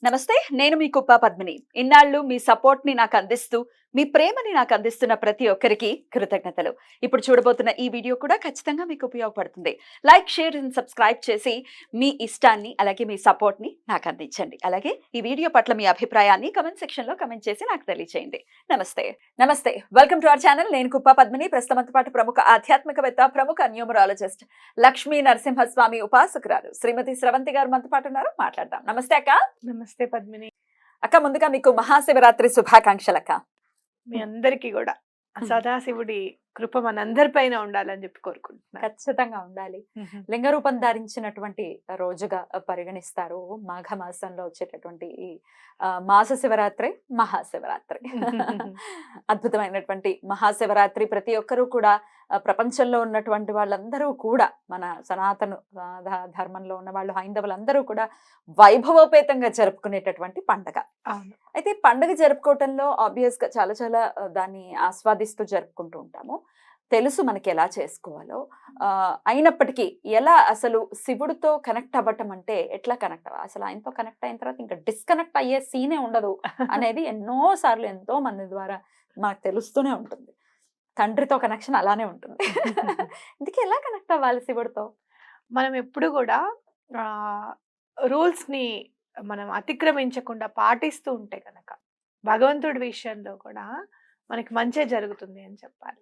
నమస్తే. నేను మీ కుప్ప పద్మిని. ఇన్నాళ్ళు మీ సపోర్ట్‌ని నాకందిస్తూ, మీ ప్రేమని నాకందిస్తున్న ప్రతి ఒక్కరికి కృతజ్ఞతలు. ఇప్పుడు చూడబోతున్న ఈ వీడియో కూడా ఖచ్చితంగా మీకు ఉపయోగపడుతుంది. లైక్, షేర్ అండ్ సబ్స్క్రైబ్ చేసి మీ ఇష్టాన్ని, అలాగే మీ సపోర్ట్‌ని నాకందించండి. అలాగే ఈ వీడియో పట్ల మీ అభిప్రాయాన్ని కామెంట్ సెక్షన్‌లో కామెంట్ చేసి నాకు తెలియజేయండి. నమస్తే. నమస్తే. Welcome to our channel. నేను కుప్ప పద్మిని. ప్రస్తుతం మనతో పాటు ప్రముఖ ఆధ్యాత్మికవేత్త, ప్రముఖ న్యూమరాలజిస్ట్, లక్ష్మీ నరసింహస్వామి ఉపాసకురాలు శ్రీమతి స్రవంతి గారు మనతో పాటు ఉన్నారు. మాట్లాడదాం. నమస్తే అక్క. నమస్తే పద్మిని. అక్క, ముందుగా మీకు మహాశివరాత్రి శుభాకాంక్షలు అక్క. మీ అందరికీ కూడా సదాశివుడి కృప మనందరిపైన ఉండాలని చెప్పి కోరుకుంటున్నాను. ఖచ్చితంగా ఉండాలి. లింగ రూపం ధరించినటువంటి రోజుగా పరిగణిస్తారు మాఘ మాసంలో వచ్చేటటువంటి ఈ మాస శివరాత్రి, మహాశివరాత్రి. అద్భుతమైనటువంటి మహాశివరాత్రి ప్రతి ఒక్కరూ కూడా ప్రపంచంలో ఉన్నటువంటి వాళ్ళందరూ కూడా, మన సనాతన ధర్మంలో ఉన్న వాళ్ళు, హైందవులందరూ కూడా వైభవోపేతంగా జరుపుకునేటటువంటి పండగ. అయితే పండుగ జరుపుకోవటంలో ఆబ్వియస్ గా చాలా చాలా దాన్ని ఆస్వాదిస్తూ జరుపుకుంటూ ఉంటాము. తెలుసు మనకి ఎలా చేసుకోవాలో. అయినప్పటికీ ఎలా అసలు శివుడితో కనెక్ట్ అవ్వటం అంటే ఎట్లా కనెక్ట్ అవ్వాలి, అసలు ఆయనతో కనెక్ట్ అయిన తర్వాత ఇంకా డిస్కనెక్ట్ అయ్యే సీనే ఉండదు అనేది ఎన్నో సార్లు ఎంతో మంది ద్వారా మనకు తెలుస్తూనే ఉంటుంది. తండ్రితో కనెక్షన్ అలానే ఉంటుంది. ఇందుకే ఎలా కనెక్ట్ అవ్వాలి శివుడితో? మనం ఎప్పుడు కూడా రూల్స్ ని మనం అతిక్రమించకుండా పాటిస్తూ ఉంటే కనుక భగవంతుడి విషయంలో కూడా మనకి మంచే జరుగుతుంది అని చెప్పాలి.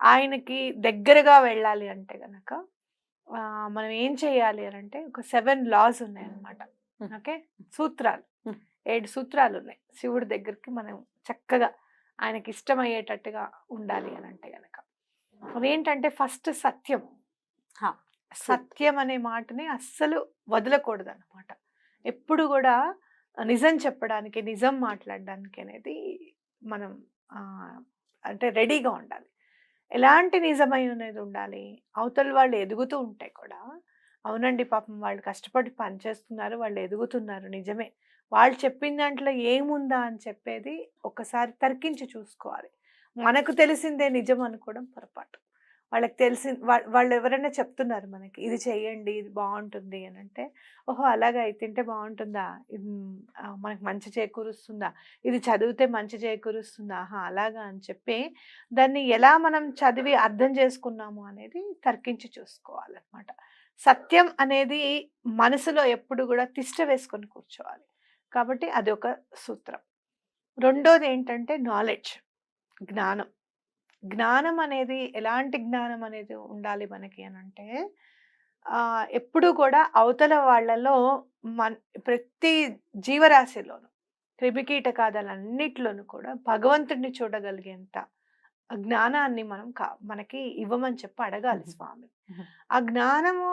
ఆయనకి దగ్గరగా వెళ్ళాలి అంటే గనక మనం ఏం చేయాలి అని అంటే ఒక 7 laws ఉన్నాయి అన్నమాట. ఓకే, సూత్రాలు, 7 సూత్రాలు ఉన్నాయి. శివుడి దగ్గరికి మనం చక్కగా ఆయనకి ఇష్టమయ్యేటట్టుగా ఉండాలి అని అంటే గనక అదేంటంటే ఫస్ట్ సత్యం. సత్యం అనే మాటని అస్సలు వదలకూడదు అన్నమాట. ఎప్పుడు కూడా నిజం చెప్పడానికి, నిజం మాట్లాడడానికి అనేది మనం అంటే రెడీగా ఉండాలి. ఎలాంటి నిజమై అనేది ఉండాలి. అవతల వాళ్ళు ఎదుగుతూ ఉంటే కూడా, అవునండి పాపం వాళ్ళు కష్టపడి పనిచేస్తున్నారు, వాళ్ళు ఎదుగుతున్నారు నిజమే, వాళ్ళు చెప్పిన దాంట్లో ఏముందా అని చెప్పేది ఒకసారి తర్కించి చూసుకోవాలి. మనకు తెలిసిందే నిజం అనుకోవడం పొరపాటు. వాళ్ళకి తెలిసి వాళ్ళు ఎవరైనా చెప్తున్నారు మనకి, ఇది చెయ్యండి, ఇది బాగుంటుంది అని అంటే, ఓహో అలాగా ఇది తింటే బాగుంటుందా, ఇది మనకి మంచి చేకూరుస్తుందా, ఇది చదివితే మంచి చేకూరుస్తుందా, ఆహా అలాగా అని చెప్పి దాన్ని ఎలా మనం చదివి అర్థం చేసుకున్నాము అనేది తర్కించి చూసుకోవాలన్నమాట. సత్యం అనేది మనసులో ఎప్పుడు కూడా తిష్ట వేసుకొని కూర్చోవాలి. కాబట్టి అది ఒక సూత్రం. రెండోది ఏంటంటే నాలెడ్జ్, జ్ఞానం. జ్ఞానం అనేది ఎలాంటి జ్ఞానం అనేది ఉండాలి మనకి అని అంటే, ఎప్పుడు కూడా అవతల వాళ్ళలో ప్రతి జీవరాశిలోను, క్రిమికీటకాదులన్నిట్లోనూ కూడా భగవంతుడిని చూడగలిగేంత జ్ఞానాన్ని మనకి ఇవ్వమని చెప్పి అడగాలి స్వామి. ఆ జ్ఞానము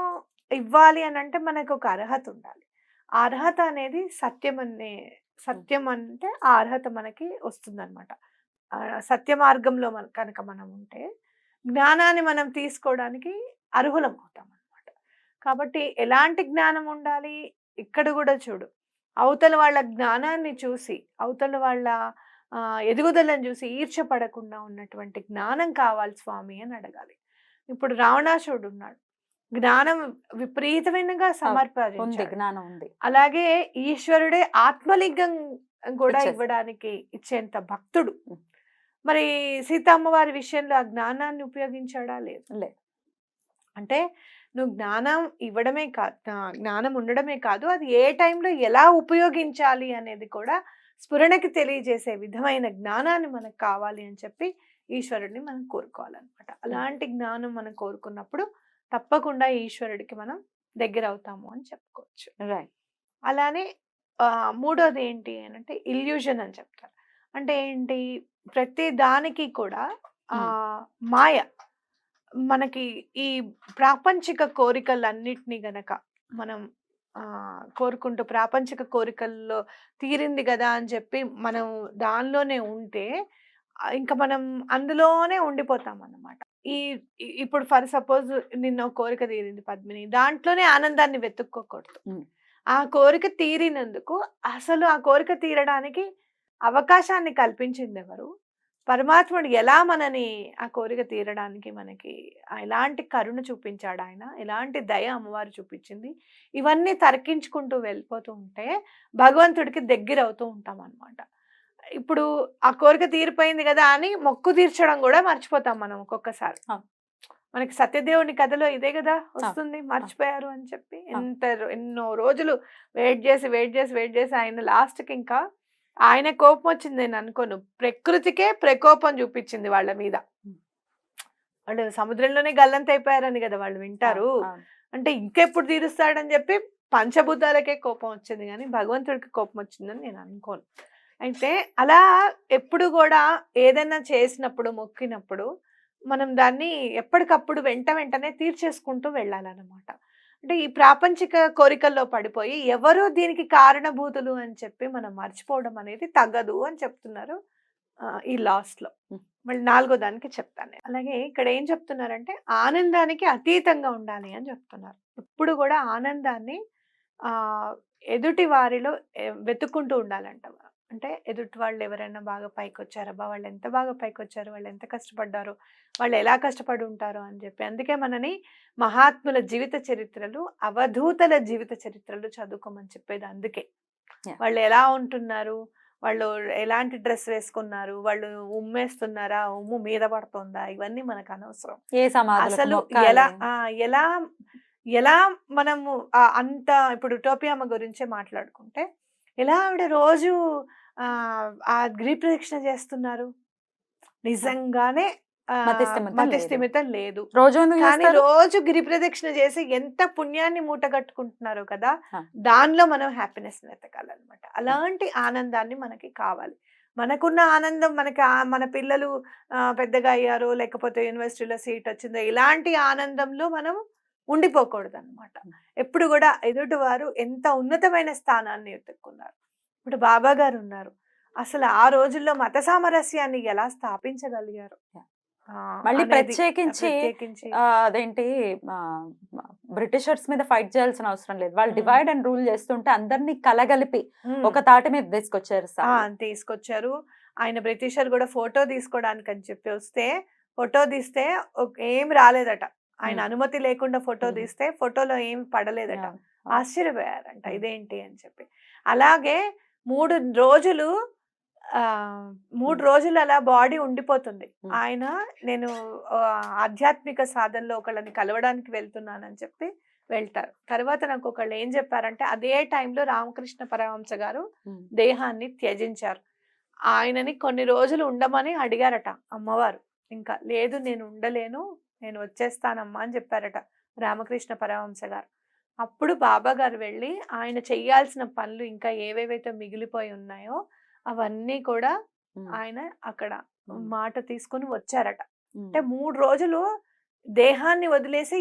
ఇవ్వాలి అని అంటే మనకు ఒక అర్హత ఉండాలి. ఆ అర్హత అనేది సత్యం అంటే ఆ అర్హత మనకి వస్తుందన్నమాట. సత్య మార్గంలో కనుక మనం ఉంటే జ్ఞానాన్ని మనం తీసుకోవడానికి అర్హులం అవుతాం అన్నమాట. కాబట్టి ఎలాంటి జ్ఞానం ఉండాలి ఇక్కడ కూడా చూడు, అవతల వాళ్ళ జ్ఞానాన్ని చూసి, అవతల వాళ్ళ ఎదుగుదలను చూసి ఈర్ష్యపడకుండా ఉన్నటువంటి జ్ఞానం కావాలి స్వామి అని అడగాలి. ఇప్పుడు రావణాసురుడు ఉన్నాడు, జ్ఞానం విపరీతమైనగా సమర్పించాడు. అలాగే ఈశ్వరుడే ఆత్మలింగం కూడా ఇవ్వడానికి ఇచ్చేంత భక్తుడు. మరి సీతమ్మ వారి విషయంలో ఆ జ్ఞానాన్ని ఉపయోగించాడా? లేదు. అంటే నువ్వు జ్ఞానం ఇవ్వడమే కాదు, జ్ఞానం ఉండడమే కాదు, అది ఏ టైంలో ఎలా ఉపయోగించాలి అనేది కూడా స్ఫురణకి తెలియజేసే విధమైన జ్ఞానాన్ని మనకు కావాలి అని చెప్పి ఈశ్వరుడిని మనం కోరుకోవాలన్నమాట. అలాంటి జ్ఞానం మనం కోరుకున్నప్పుడు తప్పకుండా ఈశ్వరుడికి మనం దగ్గర అవుతాము అని చెప్పుకోవచ్చు. అలానే మూడోది ఏంటి అని అంటే ఇల్యూజన్ అని చెప్తారు. అంటే ఏంటి, ప్రతి దానికి కూడా మాయ. మనకి ఈ ప్రాపంచిక కోరికలన్నిటినీ గనక మనం కోరుకుంటూ ప్రాపంచిక కోరికల్లో తీరింది కదా అని చెప్పి మనం దానిలోనే ఉంటే ఇంకా మనం అందులోనే ఉండిపోతాం అన్నమాట. ఇప్పుడు ఫర్ సపోజ్ నిన్న కోరిక తీరింది పద్మిని, దాంట్లోనే ఆనందాన్ని వెతుక్కోకూడదు. ఆ కోరిక తీరినందుకు అసలు ఆ కోరిక తీరడానికి అవకాశాన్ని కల్పించింది ఎవరు? పరమాత్ముడు ఎలా మనని ఆ కోరిక తీరడానికి మనకి ఎలాంటి కరుణ చూపించాడు ఆయన, ఎలాంటి దయ అమ్మవారు చూపించింది, ఇవన్నీ తర్కించుకుంటూ వెళ్ళిపోతూ ఉంటే భగవంతుడికి దగ్గర అవుతూ ఉంటాం అనమాట. ఇప్పుడు ఆ కోరిక తీరిపోయింది కదా అని మొక్కు తీర్చడం కూడా మర్చిపోతాం మనం ఒక్కొక్కసారి. మనకి సత్యదేవుని కథలో ఇదే కదా వస్తుంది, మర్చిపోయారు అని చెప్పి. ఎన్నో రోజులు వెయిట్ చేసి ఆయన లాస్ట్కి ఇంకా ఆయన కోపం వచ్చింది నేను అనుకోను, ప్రకృతికే ప్రకోపం చూపించింది వాళ్ళ మీద. వాళ్ళు సముద్రంలోనే గల్లంత అయిపోయారని కదా వాళ్ళు వింటారు. అంటే ఇంకెప్పుడు తీరుస్తాడని చెప్పి పంచభూతాలకే కోపం వచ్చింది, కానీ భగవంతుడికి కోపం వచ్చిందని నేను అనుకోను. అయితే అలా ఎప్పుడు కూడా ఏదైనా చేసినప్పుడు, మొక్కినప్పుడు మనం దాన్ని ఎప్పటికప్పుడు వెంటనే తీర్చేసుకుంటూ వెళ్ళాలన్నమాట. అంటే ఈ ప్రాపంచిక కోరికల్లో పడిపోయి ఎవరో దీనికి కారణభూతులు అని చెప్పి మనం మర్చిపోవడం అనేది తగదు అని చెప్తున్నారు ఈ లాస్ట్ లో. మళ్ళీ 4వ దానికి చెప్తాను. అలాగే ఇక్కడ ఏం చెప్తున్నారంటే ఆనందానికి అతీతంగా ఉండాలి అని చెప్తున్నారు. ఎప్పుడు కూడా ఆనందాన్ని ఆ ఎదుటి వారిలో వెతుక్కుంటూ ఉండాలంట మనం. అంటే ఎదుటి వాళ్ళు ఎవరైనా బాగా పైకి వచ్చారబ్బా, వాళ్ళు ఎంత బాగా పైకి వచ్చారు, వాళ్ళు ఎంత కష్టపడ్డారు, వాళ్ళు ఎలా కష్టపడి ఉంటారో అని చెప్పి. అందుకే మనని మహాత్ముల జీవిత చరిత్రలు, అవధూతల జీవిత చరిత్రలు చదువుకోమని చెప్పేది అందుకే. వాళ్ళు ఎలా ఉంటున్నారు, వాళ్ళు ఎలాంటి డ్రెస్ వేసుకున్నారు, వాళ్ళు ఉమ్మేస్తున్నారా, ఉమ్ము మీద పడుతుందా, ఇవన్నీ మనకు అనవసరం. అసలు ఎలా ఎలా ఎలా మనము అంత ఇప్పుడు టోపియమ్మ గురించే మాట్లాడుకుంటే ఎలా ఆవిడ రోజు ఆ గిరి ప్రదక్షిణ చేస్తున్నారు, నిజంగానే మతిస్థిమితం లేదు. కానీ రోజు గిరి ప్రదక్షిణ చేసి ఎంత పుణ్యాన్ని మూటగట్టుకుంటున్నారో కదా, దానిలో మనం హ్యాపీనెస్ వెతకాలన్నమాట. అలాంటి ఆనందాన్ని మనకి కావాలి. మనకున్న ఆనందం మనకి మన పిల్లలు పెద్దగా అయ్యారో, లేకపోతే యూనివర్సిటీలో సీట్ వచ్చిందో, ఇలాంటి ఆనందంలో మనం ఉండిపోకూడదు అనమాట. ఎప్పుడు కూడా ఎదుటి వారు ఎంత ఉన్నతమైన స్థానాన్ని ఎత్తుక్కున్నారు. ఇప్పుడు బాబా గారు ఉన్నారు, అసలు ఆ రోజుల్లో మత సామరస్యాన్ని ఎలా స్థాపించగలిగారు. మళ్ళీ ప్రత్యేకించి అదేంటి బ్రిటిషర్స్ మీద ఫైట్ చేయాల్సిన అవసరం లేదు. వాళ్ళు డివైడ్ అండ్ రూల్ చేస్తుంటే అందరినీ కలగలిపి ఒక తాటి మీద తీసుకొచ్చారు. ఆయన బ్రిటిషర్ కూడా ఫోటో తీసుకోవడానికి అని చెప్పి వస్తే, ఫోటో తీస్తే ఏం రాలేదట. ఆయన అనుమతి లేకుండా ఫోటో తీస్తే ఫోటోలో ఏం పడలేదట. ఆశ్చర్యపోయారంట ఇదేంటి అని చెప్పి. అలాగే 3 రోజులు 3 రోజులు అలా బాడీ ఉండిపోతుంది. ఆయన నేను ఆధ్యాత్మిక సాధనలో ఒకళ్ళని కలవడానికి వెళ్తున్నానని చెప్పి వెళ్తారు. తర్వాత నాకు ఒకళ్ళు ఏం చెప్పారంటే అదే టైంలో రామకృష్ణ పరమహంస గారు దేహాన్ని త్యజించారు. ఆయనని కొన్ని రోజులు ఉండమని అడిగారట అమ్మవారు. ఇంకా లేదు, నేను ఉండలేను, నేను వచ్చేస్తానమ్మా అని చెప్పారట రామకృష్ణ పరమహంస గారు. అప్పుడు బాబా గారు వెళ్ళి ఆయన చెయ్యాల్సిన పనులు ఇంకా ఏవేవైతే మిగిలిపోయి ఉన్నాయో అవన్నీ కూడా ఆయన అక్కడ మాట తీసుకుని వచ్చారట. అంటే 3 రోజులు దేహాన్ని వదిలేసి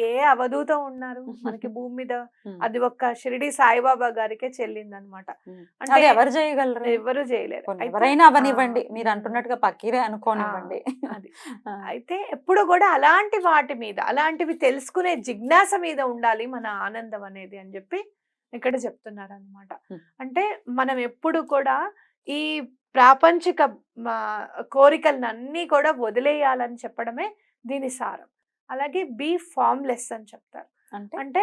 ఏ అవధూత ఉన్నారు మనకి భూమి మీద, అది ఒక్క షిరిడి సాయిబాబా గారికే చెల్లింది అనమాట. అంటే ఎవరు చేయగలరు, ఎవరు చేయలేరు. ఎవరైనా అవనివ్వండి, మీరు అంటున్నట్టుగా పక్కీరే అనుకోనివ్వండి. అది అయితే ఎప్పుడు కూడా అలాంటి వాటి మీద, అలాంటివి తెలుసుకునే జిజ్ఞాస మీద ఉండాలి మన ఆనందం అనేది అని చెప్పి ఇక్కడ చెప్తున్నారు అనమాట. అంటే మనం ఎప్పుడు కూడా ఈ ప్రాపంచిక కోరికలను అన్ని కూడా వదిలేయాలని చెప్పడమే దీని సారం. అలాగే బీ ఫార్మ్లెస్ అని చెప్తారు. అంటే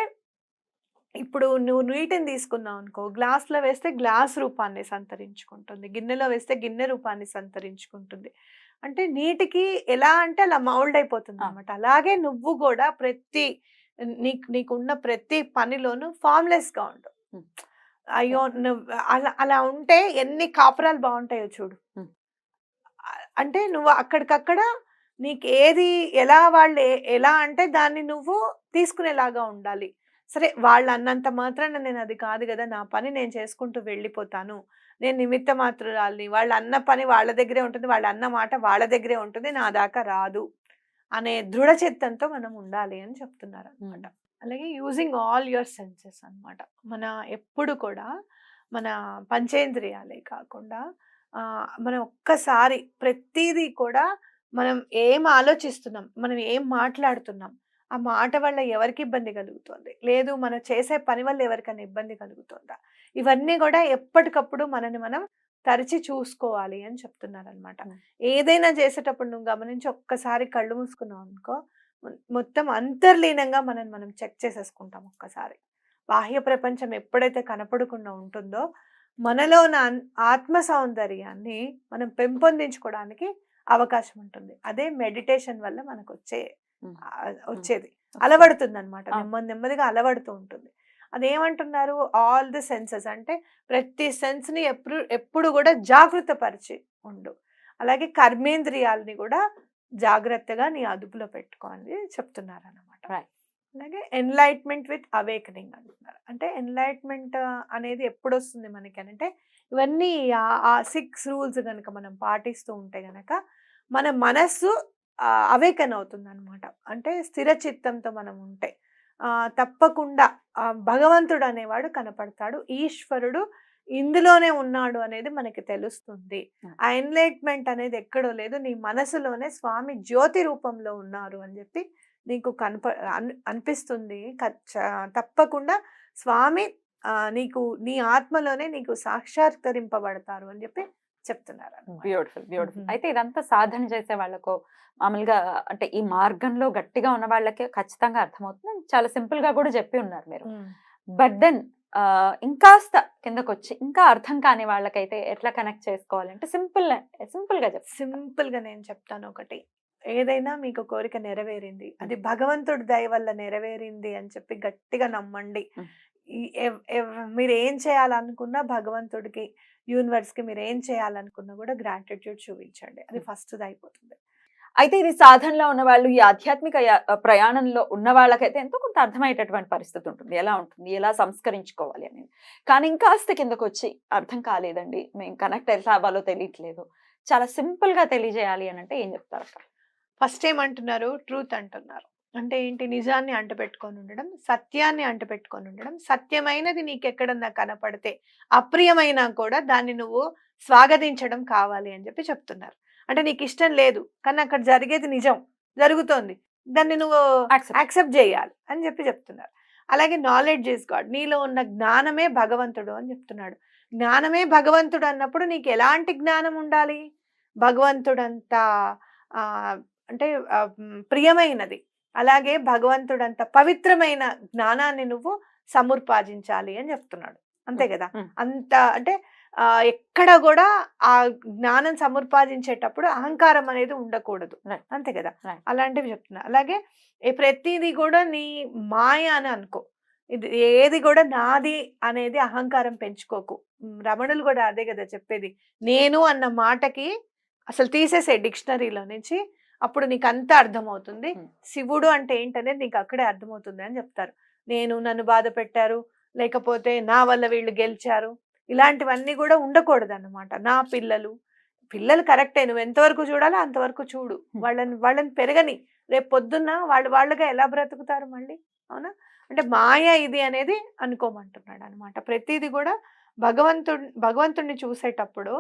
ఇప్పుడు నువ్వు నీటిని తీసుకున్నావు అనుకో, గ్లాస్లో వేస్తే గ్లాస్ రూపాన్ని సంతరించుకుంటుంది, గిన్నెలో వేస్తే గిన్నె రూపాన్ని సంతరించుకుంటుంది. అంటే నీటికి ఎలా అంటే అలా మౌల్డ్ అయిపోతుంది అనమాట. అలాగే నువ్వు కూడా నీకున్న ప్రతి పనిలోనూ ఫార్మ్లెస్ గా ఉండు. అయ్యో నువ్వు అలా ఉంటే ఎన్ని కాపురాలు బాగుంటాయో చూడు. అంటే నువ్వు అక్కడికక్కడ నీకు ఏది వాళ్ళు ఎలా అంటే దాన్ని నువ్వు తీసుకునేలాగా ఉండాలి. సరే వాళ్ళు అన్నంత మాత్రాన నేను అది కాదు కదా, నా పని నేను చేసుకుంటూ వెళ్ళిపోతాను, నేను నిమిత్త మాత్రురాలిని, వాళ్ళు అన్న పని వాళ్ళ దగ్గరే ఉంటుంది, వాళ్ళు అన్న మాట వాళ్ళ దగ్గరే ఉంటుంది, నా దాకా రాదు అనే దృఢ చిత్తంతో మనం ఉండాలి అని చెప్తున్నారు అనమాట. అలాగే యూజింగ్ ఆల్ యువర్ సెన్సెస్ అనమాట. మన ఎప్పుడు కూడా మన పంచేంద్రియాలే కాకుండా మనం ఒక్కసారి ప్రతిదీ కూడా మనం ఏం ఆలోచిస్తున్నాం, మనం ఏం మాట్లాడుతున్నాం, ఆ మాట వల్ల ఎవరికి ఇబ్బంది కలుగుతుంది, లేదు మనం చేసే పని వల్ల ఎవరికైనా ఇబ్బంది కలుగుతుందా, ఇవన్నీ కూడా ఎప్పటికప్పుడు మనని మనం తరిచి చూసుకోవాలి అని చెప్తున్నారు అనమాట. Hmm. ఏదైనా చేసేటప్పుడు నువ్వు గమనించి ఒక్కసారి కళ్ళు మూసుకున్నావు అనుకో, మొత్తం అంతర్లీనంగా మనం చెక్ చేసేసుకుంటాం ఒక్కసారి. బాహ్య ప్రపంచం ఎప్పుడైతే కనపడకుండా ఉంటుందో మనలో ఉన్న ఆత్మ సౌందర్యాన్ని మనం పెంపొందించుకోవడానికి అవకాశం ఉంటుంది. అదే మెడిటేషన్ వల్ల మనకు వచ్చేది అలవడుతుంది అనమాట. నెమ్మదిగా అలవడుతూ ఉంటుంది. అదేమంటున్నారు, ఆల్ ది సెన్సెస్ అంటే ప్రతి సెన్స్ ని ఎప్పుడు కూడా జాగృత పరిచి ఉండు. అలాగే కర్మేంద్రియాలని కూడా జాగ్రత్తగా నీ అదుపులో పెట్టుకోవాలి చెప్తున్నారు అన్నమాట. అలాగే ఎన్లైట్మెంట్ విత్ అవేకనింగ్ అంటున్నారు. అంటే ఎన్లైట్మెంట్ అనేది ఎప్పుడు వస్తుంది మనకి అంటే ఇవన్నీ ఆ 6 రూల్స్ కనుక మనం పాటిస్తూ ఉంటే గనక మన మనస్సు అవేకన్ అవుతుంది అనమాట. అంటే స్థిర చిత్తంతో మనం ఉంటే తప్పకుండా భగవంతుడు అనేవాడు కనపడతాడు, ఈశ్వరుడు ఇందులోనే ఉన్నాడు అనేది మనకి తెలుస్తుంది. ఆ ఎన్లైట్మెంట్ అనేది ఎక్కడో లేదు, నీ మనసులోనే స్వామి జ్యోతి రూపంలో ఉన్నారు అని చెప్పి నీకు అనిపిస్తుంది. తప్పకుండా స్వామి నీకు నీ ఆత్మలోనే నీకు సాక్షాత్కరింపబడతారు అని చెప్పి చెప్తున్నారు. బ్యూటిఫుల్. అయితే ఇదంతా సాధన చేసే వాళ్ళకు మామూలుగా అంటే ఈ మార్గంలో గట్టిగా ఉన్న వాళ్ళకి ఖచ్చితంగా అర్థమవుతుంది. చాలా సింపుల్ గా కూడా చెప్పి ఉన్నారు మీరు. బట్ దెన్ ఇంకాస్త కిందకు వచ్చి ఇంకా అర్థం కాని వాళ్ళకైతే ఎట్లా కనెక్ట్ చేసుకోవాలంటే సింపుల్ గా సింపుల్ గా నేను చెప్తాను. ఒకటి, ఏదైనా మీకు కోరిక నెరవేరింది, అది భగవంతుడి దయ వల్ల నెరవేరింది అని చెప్పి గట్టిగా నమ్మండి. మీరు ఏం చేయాలనుకున్నా భగవంతుడికి, యూనివర్స్ కి మీరు ఏం చేయాలనుకున్నా కూడా గ్రాటిట్యూడ్ చూపించండి. అది ఫస్ట్ అయిపోతుంది. అయితే ఇది సాధనలో ఉన్న వాళ్ళు, ఈ ఆధ్యాత్మిక ప్రయాణంలో ఉన్న వాళ్ళకైతే ఎంతో కొంత అర్థమయ్యేటటువంటి పరిస్థితి ఉంటుంది, ఎలా ఉంటుంది, ఎలా సంస్కరించుకోవాలి అనేది. కానీ ఇంకాస్త కిందకు వచ్చి అర్థం కాలేదండి, మేము కనెక్ట్ ఎలా అవ్వాలో తెలియట్లేదు, చాలా సింపుల్ గా తెలియజేయాలి అని అంటే ఏం చెప్తారు అక్క? ఫస్ట్ ఏమంటున్నారు, ట్రూత్ అంటున్నారు. అంటే ఏంటి, నిజాన్ని అంటపెట్టుకొని ఉండడం, సత్యాన్ని అంటపెట్టుకొని ఉండడం. సత్యమైనది నీకెక్కడన్నా కనపడితే అప్రియమైనా కూడా దాన్ని నువ్వు స్వాగతించడం కావాలి అని చెప్పి చెప్తున్నారు. అంటే నీకు ఇష్టం లేదు కానీ అక్కడ జరిగేది నిజం జరుగుతోంది, దాన్ని నువ్వు యాక్సెప్ట్ చేయాలి అని చెప్పి చెప్తున్నారు. అలాగే నాలెడ్జ్ ఈజ్ గాడ్, నీలో ఉన్న జ్ఞానమే భగవంతుడు అని చెప్తున్నాడు. జ్ఞానమే భగవంతుడు అన్నప్పుడు నీకు ఎలాంటి జ్ఞానం ఉండాలి, భగవంతుడంతా అంటే ప్రియమైనది, అలాగే భగవంతుడంత పవిత్రమైన జ్ఞానాన్ని నువ్వు సముపార్జించాలి అని చెప్తున్నాడు. అంతే కదా. అంత అంటే ఎక్కడ కూడా ఆ జ్ఞానం సముపార్జించేటప్పుడు అహంకారం అనేది ఉండకూడదు. అంతే కదా. అలాంటివి చెప్తున్నా. అలాగే ప్రతిదీ కూడా నీ మాయ అని అనుకో, ఇది ఏది కూడా నాది అనేది అహంకారం పెంచుకోకు. రమణులు కూడా అదే కదా చెప్పేది, నేను అన్న మాటకి అసలు తీసేసే డిక్షనరీలో నుంచి, అప్పుడు నీకు అంతా అర్థమవుతుంది. శివుడు అంటే ఏంటనేది నీకు అక్కడే అర్థమవుతుంది అని చెప్తారు. నన్ను బాధ పెట్టారు, లేకపోతే నా వల్ల వీళ్ళు గెలిచారు, ఇలాంటివన్నీ కూడా ఉండకూడదు అన్నమాట. నా పిల్లలు కరెక్టే, నువ్వు ఎంతవరకు చూడాలో అంతవరకు చూడు, వాళ్ళని పెరగని, రేపు పొద్దున్న వాళ్ళుగా ఎలా బ్రతుకుతారు మళ్ళీ, అవునా. అంటే మాయ ఇది అనేది అనుకోమంటున్నాడు అనమాట. ప్రతిదీ కూడా భగవంతుడిని చూసేటప్పుడు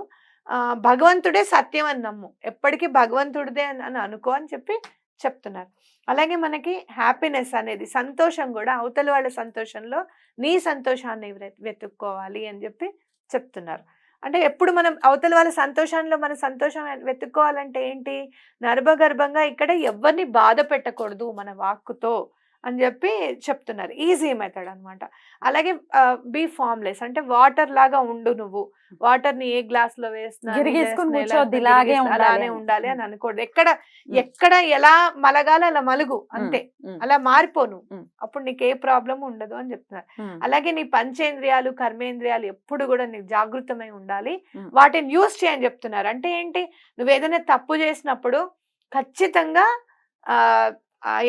భగవంతుడే సత్యం అని నమ్ము, ఎప్పటికీ భగవంతుడిదే అని అనుకో అని చెప్పి చెప్తున్నారు. అలాగే మనకి హ్యాపీనెస్ అనేది, సంతోషం కూడా అవతల వాళ్ళ సంతోషంలో నీ సంతోషాన్ని వెతుక్కోవాలి అని చెప్పి చెప్తున్నారు. అంటే ఎప్పుడు మనం అవతల వాళ్ళ సంతోషంలో మన సంతోషం వెతుక్కోవాలంటే ఏంటి, నర్భగర్భంగా ఇక్కడ ఎవరిని బాధ పెట్టకూడదు మన వాక్కుతో అని చెప్పి చెప్తున్నారు. ఈజీ మెథడ్ అనమాట. అలాగే బీ ఫార్మ్లెస్, అంటే వాటర్ లాగా ఉండు, నువ్వు వాటర్ ని ఏ గ్లాస్ లో వేసినా అలానే ఉండాలి అని అనకూడదు. ఎక్కడ ఎలా మలగాలి అలా మలుగు, అంతే, అలా మారిపోను, అప్పుడు నీకు ఏ ప్రాబ్లం ఉండదు అని చెప్తున్నారు. అలాగే నీ పంచేంద్రియాలు కర్మేంద్రియాలు ఎప్పుడు కూడా నీకు జాగృతమై ఉండాలి, వాటిని యూజ్ చేయని చెప్తున్నారు. అంటే ఏంటి, నువ్వు ఏదైనా తప్పు చేసినప్పుడు ఖచ్చితంగా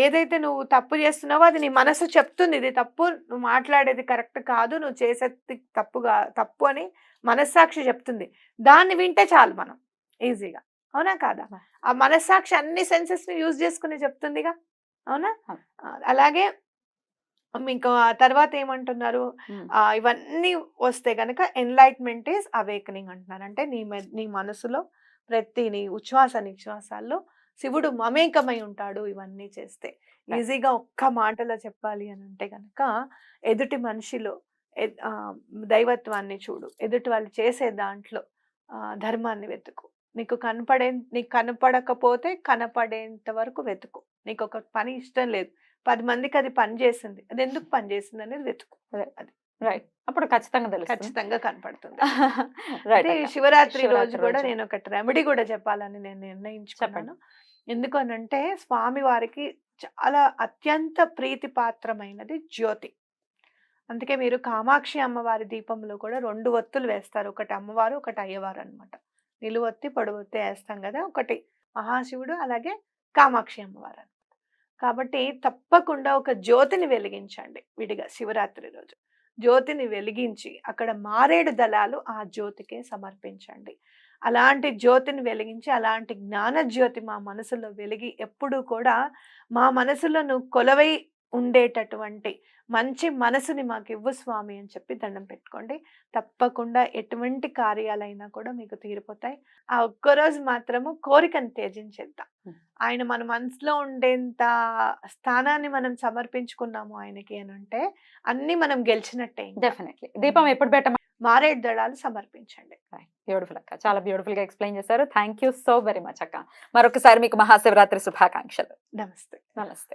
ఏదైతే నువ్వు తప్పు చేస్తున్నావో అది నీ మనసు చెప్తుంది, ఇది తప్పు, నువ్వు మాట్లాడేది కరెక్ట్ కాదు, నువ్వు చేసేది తప్పు అని మనస్సాక్షి చెప్తుంది. దాన్ని వింటే చాలు మనం ఈజీగా, అవునా కాదా. ఆ మనస్సాక్షి అన్ని సెన్సెస్ ని యూజ్ చేసుకుని చెప్తుందిగా, అవునా. అలాగే మీకు తర్వాత ఏమంటున్నారు, ఇవన్నీ వస్తే గనక ఎన్లైట్మెంట్ ఈజ్ అవేకనింగ్ అంటున్నారు. అంటే నీ మనసులో ప్రతి నీ ఉచ్ఛ్వాస నిశ్వాసాల్లో శివుడు మమేకమై ఉంటాడు ఇవన్నీ చేస్తే. ఈజీగా ఒక్క మాటలో చెప్పాలి అని అంటే కనుక, ఎదుటి మనిషిలో దైవత్వాన్ని చూడు, ఎదుటి వాళ్ళు చేసే దాంట్లో ధర్మాన్ని వెతుకు. నీకు కనపడకపోతే కనపడేంత వరకు వెతుకు. నీకు ఒక పని ఇష్టం లేదు, 10 మందికి అది పని చేసింది, అది ఎందుకు పని చేసింది అనేది వెతుకు. అది రైట్. అప్పుడు ఖచ్చితంగా తెలుస్తుంది. ఖచ్చితంగా కనపడుతుంది. రైట్ అయితే అక్క. శివరాత్రి రోజు శివరాత్రి కూడా రోజు. నేను ఒకటి రెమెడీ కూడా చెప్పాలని నేను నిర్ణయించుకున్నాను. ఎందుకు అనంటే స్వామి వారికి చాలా అత్యంత ప్రీతిపాత్రమైనది జ్యోతి. అందుకే మీరు కామాక్షి అమ్మవారి దీపంలో కూడా 2 ఒత్తులు వేస్తారు. ఒకటి అమ్మవారు, ఒకటి అయ్యవారు అన్నమాట. నిలువొత్తి పొడవొత్తి వేస్తాం కదా, ఒకటి మహాశివుడు, అలాగే కామాక్షి అమ్మవారు అన్నమాట. కాబట్టి తప్పకుండా ఒక జ్యోతిని వెలిగించండి విడిగా శివరాత్రి రోజు. జ్యోతిని వెలిగించి అక్కడ మారేడు దళాలు ఆ జ్యోతికే సమర్పించండి. అలాంటి జ్యోతిని వెలిగించి, అలాంటి జ్ఞాన జ్యోతి మా మనసులో వెలిగి ఎప్పుడూ కూడా మా మనసులో నువ్వు కొలవై ఉండేటటువంటి మంచి మనసుని మాకు ఇవ్వు స్వామి అని చెప్పి దండం పెట్టుకోండి. తప్పకుండా ఎటువంటి కార్యాలైనా కూడా మీకు తీరిపోతాయి. ఆ ఒక్కరోజు మాత్రము కోరికను త్యజించేద్దాం. ఆయన మన మనసులో ఉండేంత స్థానాన్ని మనం సమర్పించుకున్నాము ఆయనకి అని అంటే అన్ని మనం గెలిచినట్టే. డెఫినెట్లీ. దీపం ఎప్పుడు పెట్టమ మారేడు దళాలు సమర్పించండి. బ్యూటిఫుల్ అక్క. చాలా బ్యూటిఫుల్ గా ఎక్స్ప్లెయిన్ చేశారు. Thank you so very much అక్క. మరొకసారి మీకు మహాశివరాత్రి శుభాకాంక్షలు. నమస్తే. నమస్తే.